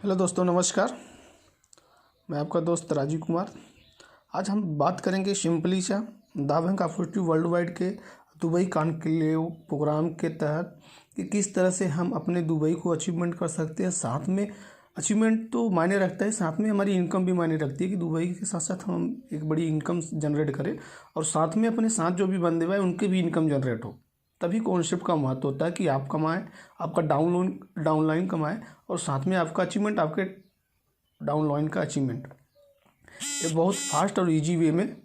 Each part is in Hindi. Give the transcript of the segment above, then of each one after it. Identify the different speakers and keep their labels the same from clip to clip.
Speaker 1: हेलो दोस्तों, नमस्कार। मैं आपका दोस्त राजीव कुमार। आज हम बात करेंगे सिंपली सा द बैंक ऑफर्चुनिटी वर्ल्ड वाइड के दुबई कॉन्क्लेव प्रोग्राम के तहत कि किस तरह से हम अपने दुबई को अचीवमेंट कर सकते हैं। साथ में अचीवमेंट तो मायने रखता है, साथ में हमारी इनकम भी मायने रखती है कि दुबई के साथ साथ हम एक बड़ी इनकम जनरेट करें और साथ में अपने साथ जो भी बंदे हुए उनके भी इनकम जनरेट हो। तभी कॉन्सेप्ट का महत्व होता है कि आप कमाएं, आपका डाउनलाइन कमाएं और साथ में आपका अचीवमेंट, आपके डाउनलाइन का अचीवमेंट ये बहुत फास्ट और इजी वे में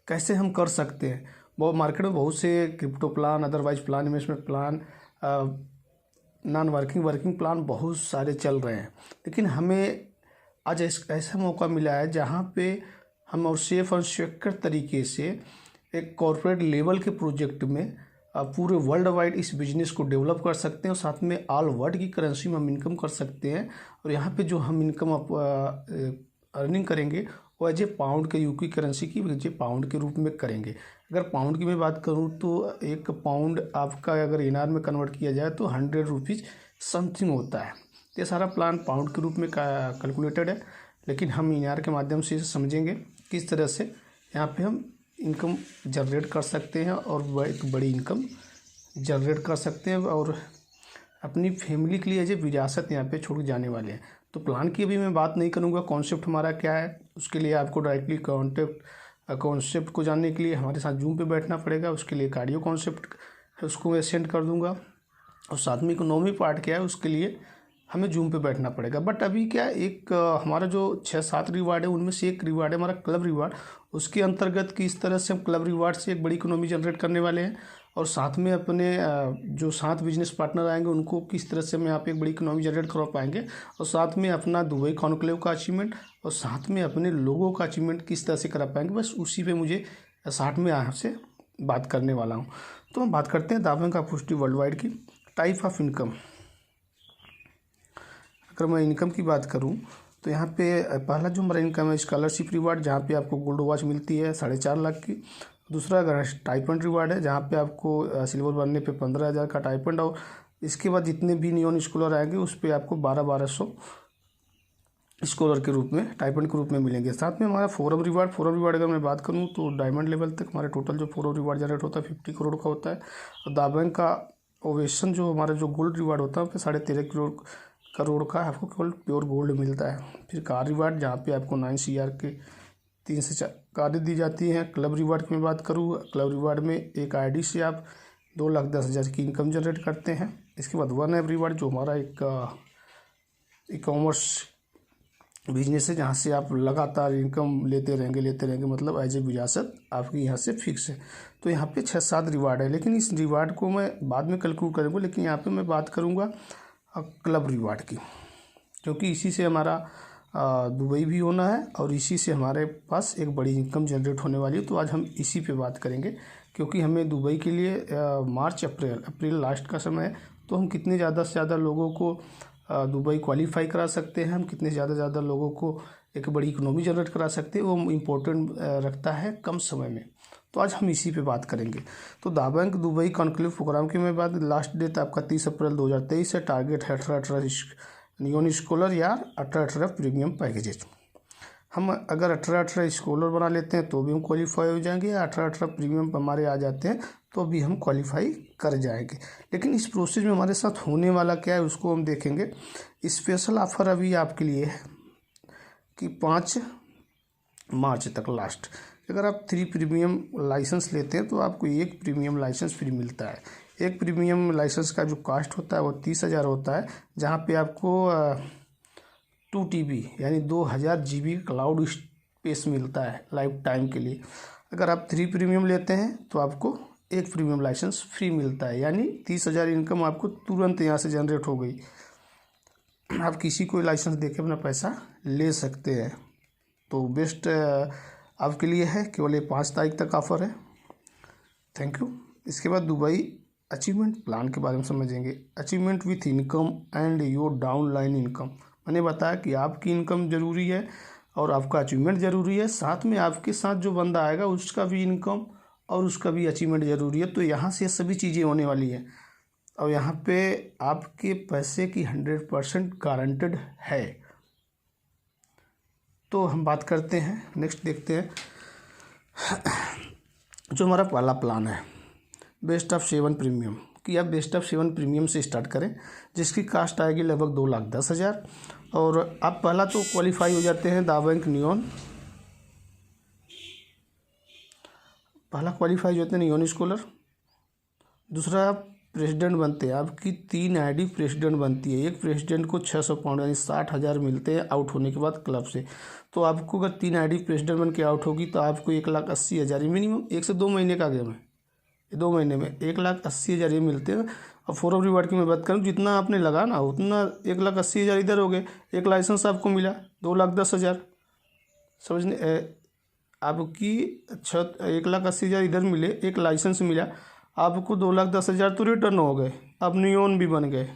Speaker 1: कैसे हम कर सकते हैं। बहुत मार्केट में बहुत से crypto plan, otherwise plan, investment plan, non working plan बहुत सारे चल रहे हैं, लेकिन हमें आज ऐसा मौका मिला है जहाँ पे हम और सेफ और सिक्योर तरीके से एक कॉर्पोरेट लेवल के प्रोजेक्ट में पूरे वर्ल्ड वाइड इस बिज़नेस को डेवलप कर सकते हैं और साथ में ऑल वर्ल्ड की करेंसी में हम इनकम कर सकते हैं। और यहाँ पे जो हम इनकम अर्निंग करेंगे वो एज ए पाउंड के यूके करेंसी की एज ए पाउंड के रूप में करेंगे। अगर पाउंड की मैं बात करूँ तो एक पाउंड आपका अगर एनआर में कन्वर्ट किया जाए तो 100 रुपीज़ समथिंग होता है। ये सारा प्लान पाउंड के रूप में कैलकुलेटेड है, लेकिन हम एनआर के माध्यम से समझेंगे किस तरह से यहाँ पे हम इनकम जनरेट कर सकते हैं और एक बड़ी इनकम जनरेट कर सकते हैं और अपनी फैमिली के लिए एज ए विरासत यहाँ पे छोड़ जाने वाले हैं। तो प्लान की अभी मैं बात नहीं करूँगा, कॉन्सेप्ट हमारा क्या है उसके लिए आपको डायरेक्टली कॉन्सेप्ट को जानने के लिए हमारे साथ जूम पे बैठना पड़ेगा। उसके लिए एक ऑडियो कॉन्सेप्ट है, उसको मैं सेंड कर दूँगा और साथ में इकोनॉमी पार्ट क्या है उसके लिए हमें जूम पे बैठना पड़ेगा। बट अभी क्या एक हमारा जो 6-7 रिवार्ड है उनमें से एक रिवार्ड है हमारा क्लब रिवार्ड। उसके अंतर्गत किस तरह से हम क्लब रिवार्ड से एक बड़ी इकोनॉमी जनरेट करने वाले हैं और साथ में अपने जो 7 बिजनेस पार्टनर आएंगे उनको किस तरह से हम यहाँ पे एक बड़ी इकोनॉमी जनरेट करवा पाएंगे और साथ में अपना दुबई कॉन्क्लेव का अचीवमेंट और साथ में अपने लोगों का अचीवमेंट किस तरह से करा पाएंगे, बस उसी पे मुझे 60 में यहाँ से बात करने वाला हूँ। तो हम बात करते हैं द बैंक ऑफर्चुनिटी वर्ल्ड वाइड की टाइप ऑफ इनकम। अगर मैं इनकम की बात करूं तो यहाँ पे पहला जो हमारा इनकम है स्कॉलरशिप रिवार्ड, जहाँ पे आपको गोल्ड वॉच मिलती है 4.5 लाख की। दूसरा अगर टाइपेंड रिवार्ड है जहाँ पे आपको सिल्वर बनने पे 15,000 का टाइपेंड और इसके बाद जितने भी नियॉन स्कॉलर आएंगे उस पर आपको 1200 स्कॉलर के रूप में टाइपेंड के रूप में मिलेंगे। साथ में हमारा फोरम रिवार्ड अगर मैं बात करूँ तो डायमंड लेवल तक हमारे टोटल जो फोरम रिवार्ड जनरेट होता है 50 करोड़ का होता है। और द बैंक का ओवेशन जो हमारा जो गोल्ड रिवार्ड होता है 13.5 करोड़ का आपको केवल प्योर गोल्ड मिलता है। फिर कार रिवार्ड जहाँ पे आपको 9 CR के 3 से 4 कारें दी जाती हैं। क्लब रिवार्ड की मैं बात करूँ, क्लब रिवार्ड में एक आईडी से आप 2,10,000 की इनकम जनरेट करते हैं। इसके बाद वन ऐप रिवार्ड जो हमारा एक ई कॉमर्स बिजनेस है जहाँ से आप लगातार इनकम लेते रहेंगे, मतलब एज ए विरासत आपकी यहाँ से फिक्स है। तो यहाँ पे 6-7 रिवार्ड है, लेकिन इस रिवार्ड को मैं बाद में कैलकुलेट करूँगा, लेकिन यहाँ पे मैं बात करूँगा क्लब रिवार्ड की, क्योंकि इसी से हमारा दुबई भी होना है और इसी से हमारे पास एक बड़ी इनकम जनरेट होने वाली है। तो आज हम इसी पे बात करेंगे, क्योंकि हमें दुबई के लिए मार्च अप्रैल लास्ट का समय है। तो हम कितने ज़्यादा से ज़्यादा लोगों को दुबई क्वालिफाई करा सकते हैं, हम कितने ज़्यादा लोगों को एक बड़ी इकोनॉमी जनरेट करा सकते हैं, वो इम्पोर्टेंट रखता है कम समय में। तो आज हम इसी पे बात करेंगे। तो the bank Dubai conclave programme की मैं बात, लास्ट डेट आपका 30 अप्रैल 2023 है। टारगेट है 18 नियॉन स्कॉलर या 18 प्रीमियम पैकेजेज। हम अगर 18 स्कॉलर बना लेते हैं तो भी हम क्वालिफाई हो जाएंगे, या 18 प्रीमियम हमारे आ जाते हैं तो भी हम क्वालिफाई कर जाएंगे। लेकिन इस प्रोसेस में हमारे साथ होने वाला क्या है उसको हम देखेंगे। स्पेशल ऑफर अभी आपके लिए है कि 5 मार्च तक लास्ट, अगर आप 3 प्रीमियम लाइसेंस लेते हैं तो आपको 1 प्रीमियम लाइसेंस फ्री मिलता है। एक प्रीमियम लाइसेंस का जो कास्ट होता है वो 30,000 होता है, जहाँ पे आपको 2 TB यानी 2000 GB क्लाउड स्पेस मिलता है लाइफ टाइम के लिए। अगर आप 3 प्रीमियम लेते हैं तो आपको 1 प्रीमियम लाइसेंस फ्री मिलता है, यानी 30,000 इनकम आपको तुरंत यहाँ से जनरेट हो गई। आप किसी को लाइसेंस देके अपना पैसा ले सकते हैं। तो बेस्ट आपके लिए है, केवल ये 5 तारीख तक ऑफर है। Thank you. इसके बाद दुबई अचीवमेंट प्लान के बारे में समझेंगे। Achievement with income and your downline income. मैंने बताया कि आपकी इनकम ज़रूरी है और आपका अचीवमेंट ज़रूरी है, साथ में आपके साथ जो बंदा आएगा उसका भी इनकम और उसका भी अचीवमेंट ज़रूरी है। तो यहाँ से सभी चीज़ें होने वाली हैं और यहाँ पे आपके पैसे की 100% गारंटेड है। तो हम बात करते हैं, नेक्स्ट देखते हैं जो हमारा पहला प्लान है बेस्ट ऑफ 7 प्रीमियम, कि आप बेस्ट ऑफ 7 प्रीमियम से स्टार्ट करें, जिसकी कास्ट आएगी लगभग 2,10,000। और आप पहला तो क्वालिफाई हो जाते हैं दा बैंक नियॉन, पहला क्वालिफाई होते हैं नियॉन स्कॉलर। दूसरा आप प्रेसिडेंट बनते हैं, आपकी 3 आईडी प्रेसिडेंट बनती है। एक प्रेसिडेंट को 600 पाउंड यानी 60,000 मिलते हैं आउट होने के बाद क्लब से। तो आपको अगर 3 आईडी प्रेसिडेंट बन के आउट होगी तो आपको 1,80,000 मिनिमम 1 से 2 महीने का गेम है, 2 महीने में 1,80,000 ये मिलते हैं। अब फॉरम रिवार्ड की मैं बात करूँ, जितना आपने लगा ना उतना 1,80,000 इधर हो गए। एक लाइसेंस आपको मिला 2,10,000, समझने आपकी 1,80,000 इधर मिले, एक लाइसेंस मिला, आपको 2,10,000 तो रिटर्न हो गए, अब नियॉन भी बन गए।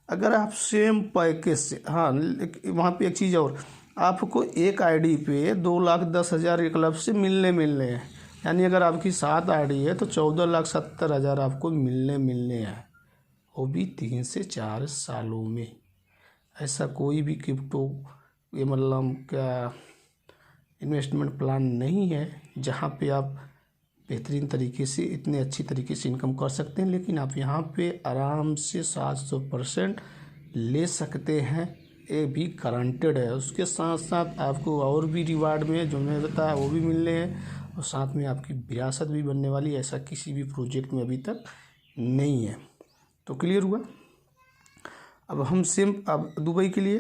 Speaker 1: अगर आप सेम पैकेज से, हाँ वहाँ पे एक चीज़ और, आपको एक आईडी पे 2,10,000 क्लब से मिलने हैं, यानी अगर आपकी 7 आईडी है तो 14,70,000 आपको मिलने हैं, वो भी 3 से 4 सालों में। ऐसा कोई भी क्रिप्टो ये मतलब क्या इन्वेस्टमेंट प्लान नहीं है जहाँ पे आप बेहतरीन तरीके से इतने अच्छी तरीके से इनकम कर सकते हैं, लेकिन आप यहाँ पे आराम से 700% ले सकते हैं, ये भी गारंटेड है। उसके साथ साथ आपको और भी रिवार्ड में जो मैंने बताया वो भी मिलने हैं, और साथ में आपकी विरासत भी बनने वाली है। ऐसा किसी भी प्रोजेक्ट में अभी तक नहीं है। तो क्लियर हुआ। अब हम सेम अब दुबई के लिए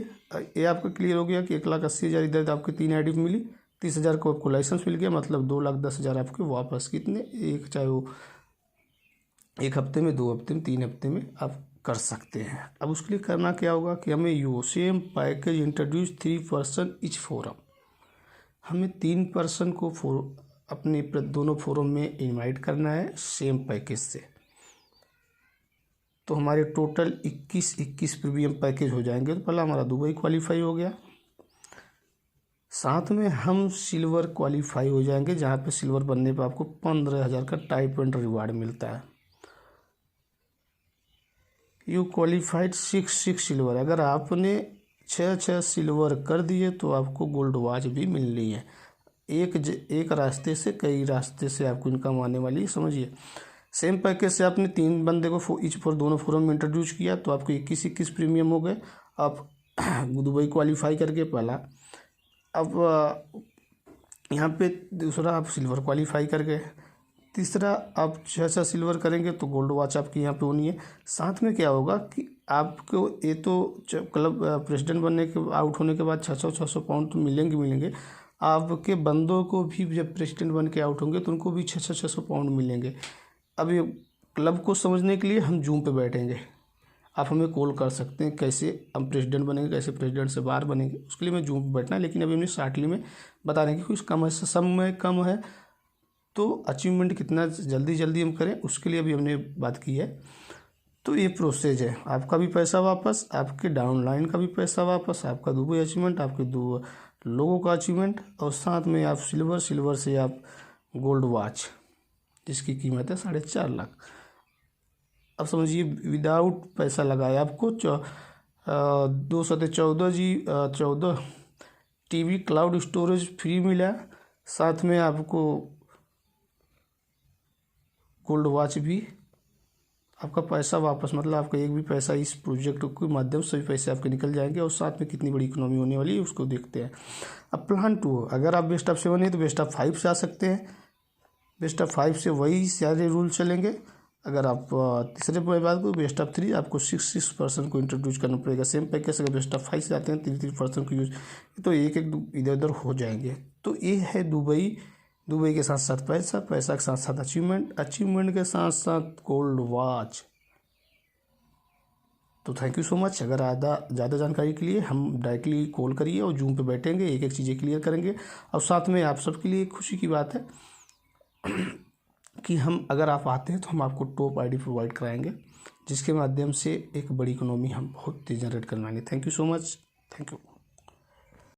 Speaker 1: ये आपका क्लियर हो गया कि 1,80,000 इधर आपके 3 आईडी मिली, 30,000 को आपको लाइसेंस मिल गया, मतलब 2,10,000 आपके वापस कितने, एक चाहे वो 1 हफ्ते में, 2 हफ्ते में, 3 हफ्ते में आप कर सकते हैं। अब उसके लिए करना क्या होगा कि हमें you same package introduce 3 person etch forum, हमें 3 पर्सन को अपने दोनों फोरम में इनवाइट करना है सेम पैकेज से। तो हमारे टोटल 21 प्रीमियम पैकेज हो जाएंगे। तो पहला हमारा दुबई क्वालिफाई हो गया, साथ में हम सिल्वर क्वालिफाई हो जाएंगे, जहाँ पे सिल्वर बनने पे आपको 15,000 का टाइप एंड रिवार्ड मिलता है। यू क्वालिफाइड 6 सिल्वर, अगर आपने 6 सिल्वर कर दिए तो आपको गोल्ड वॉच भी मिलनी है। एक रास्ते से कई रास्ते से आपको इनकम आने वाली है, समझिए। सेम पैकेज से आपने 3 बंदे को ईच फॉर दोनों फोरम में इंट्रोड्यूस किया तो आपको 21 प्रीमियम हो गए। आप दुबई क्वालिफाई करके पहला, अब यहाँ पे दूसरा आप सिल्वर क्वालिफाई कर गए, तीसरा आप 6 सिल्वर करेंगे तो गोल्ड वॉच आपकी यहाँ पे होनी है। साथ में क्या होगा कि आपको ये तो क्लब प्रेसिडेंट बनने के आउट होने के बाद 600 पाउंड तो मिलेंगे। आपके बंदों को भी जब प्रेसिडेंट बन के आउट होंगे तो उनको भी 600 पाउंड मिलेंगे। अब ये क्लब को समझने के लिए हम जूम पे बैठेंगे, आप हमें कॉल कर सकते हैं कैसे हम प्रेसिडेंट बनेंगे, कैसे प्रेसिडेंट से बाहर बनेंगे, उसके लिए मैं जूम पे बैठना है। लेकिन अभी हमने शॉर्टली में बता रहे हैं कि कुछ कम समय कम है तो अचीवमेंट कितना जल्दी हम करें, उसके लिए अभी हमने बात की है। तो ये प्रोसेस है, आपका भी पैसा वापस, आपके डाउनलाइन का भी पैसा वापस, आपका दुबई अचीवमेंट, आपके 2 लोगों का अचीवमेंट, और साथ में आप सिल्वर से आप गोल्ड वॉच जिसकी कीमत है 4.5 लाख। अब समझिए विदाउट पैसा लगाए आपको 214 जी 14 टीबी क्लाउड स्टोरेज फ्री मिला, साथ में आपको गोल्ड वॉच भी, आपका पैसा वापस, मतलब आपका एक भी पैसा इस प्रोजेक्ट के माध्यम से भी पैसे आपके निकल जाएंगे। और साथ में कितनी बड़ी इकोनॉमी होने वाली है उसको देखते हैं। अब प्लान 2, अगर आप बेस्ट ऑफ 7 है तो बेस्ट ऑफ 5 से आ सकते हैं। बेस्ट ऑफ 5 से वही सारे रूल चलेंगे। अगर आप तीसरे पे बात करो बेस्ट ऑफ 3, आपको 6 पर्सन को इंट्रोड्यूस करना पड़ेगा सेम पैकेज। अगर बेस्ट ऑफ 5 से आते हैं 3 पर्सन को यूज, तो एक इधर उधर हो जाएंगे। तो ये है दुबई के साथ साथ पैसा के साथ साथ अचीवमेंट के साथ साथ गोल्ड वॉच। तो थैंक यू सो मच। अगर ज़्यादा जानकारी के लिए हम डायरेक्टली कॉल करिए और जूम पे बैठेंगे, एक चीज़ें क्लियर करेंगे। और साथ में आप सबके लिए खुशी की बात है कि हम अगर आप आते हैं तो हम आपको टॉप आईडी प्रोवाइड कराएंगे, जिसके माध्यम से एक बड़ी इकोनॉमी हम बहुत तेज जनरेट करवाएंगे। Thank you so much, thank you.